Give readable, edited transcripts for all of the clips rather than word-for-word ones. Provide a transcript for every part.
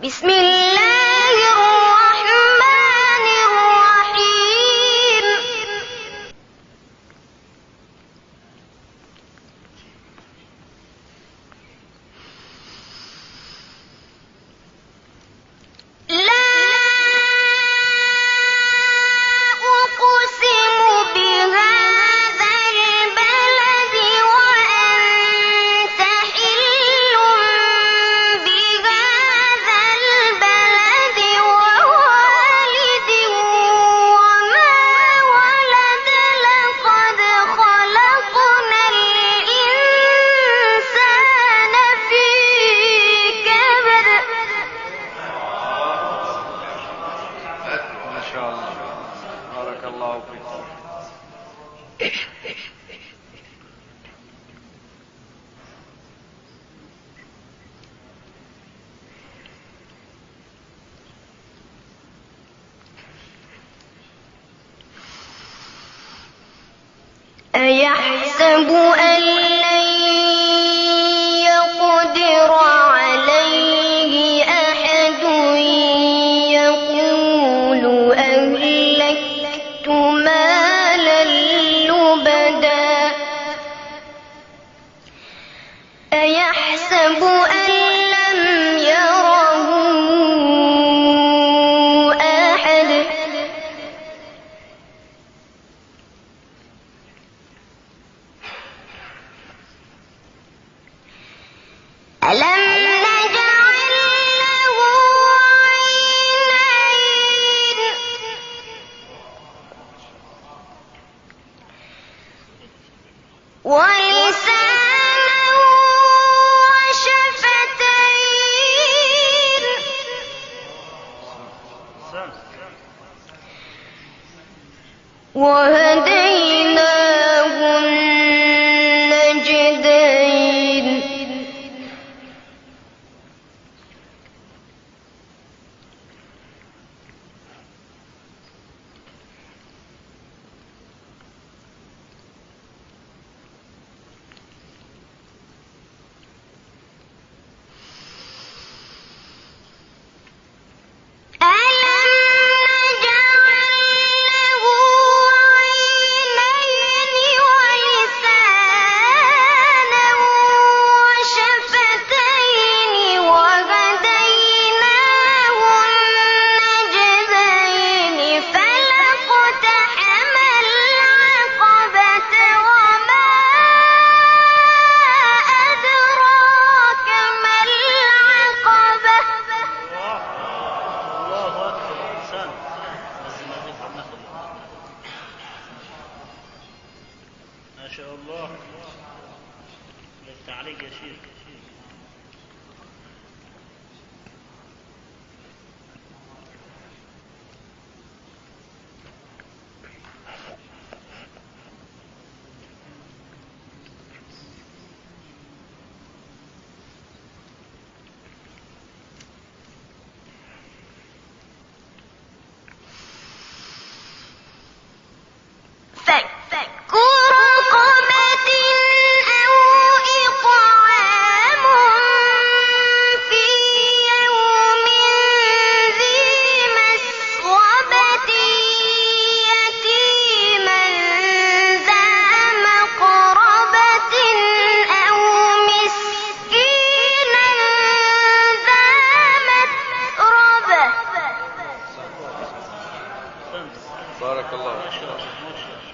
بسم الله الرحمن الرحيم لا أقسم بهذا البلد وأنت حل بهذا البلد ووالد وما ولد لقد خلقنا الإنسان في كبد ما شاء الله، بارك الله فيكم. أيحسب أن لن يقدر عليه أحد يقول أهلكت مالا لبدا أيحسب أن لم يره أحد ألم نجعل له عينين ولسانا وشفتين وهديناه النجدين ألم نجعل له عينين ولسانا وشفتين وهديناه النجدين فلاقتحم العقبة وما أدراك ما العقبة الله أكبر. إنسان بس ما نقدر ناخذ. ما شاء الله، للتعليق يا شيخ. فك رقبة أو إطعام في يوم ذي مسغبة يتيما ذا مقربة أو مسكينا ذا متربة بارك الله ما فيكم. شاء الله، ما شاء الله.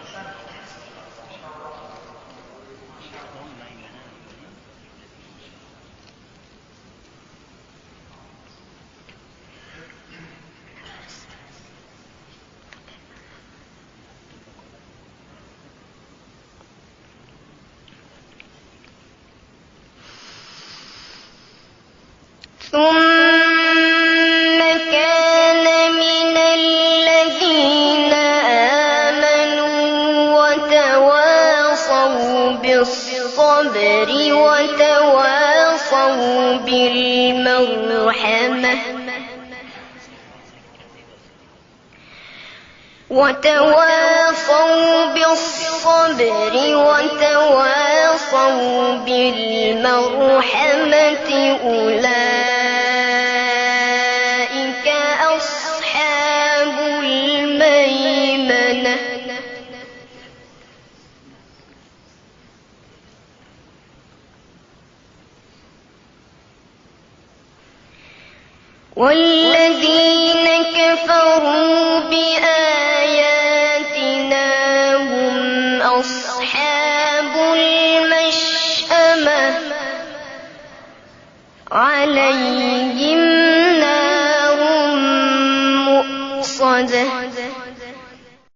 ثم كان من الذين آمنوا وتواصوا بالصبر وتواصوا بالمرحمة وتواصوا بالصبر وتواصوا بالمرحمة أولئك والذين كفروا بآياتنا هم أصحاب المشأمة عليهم نار مؤصدة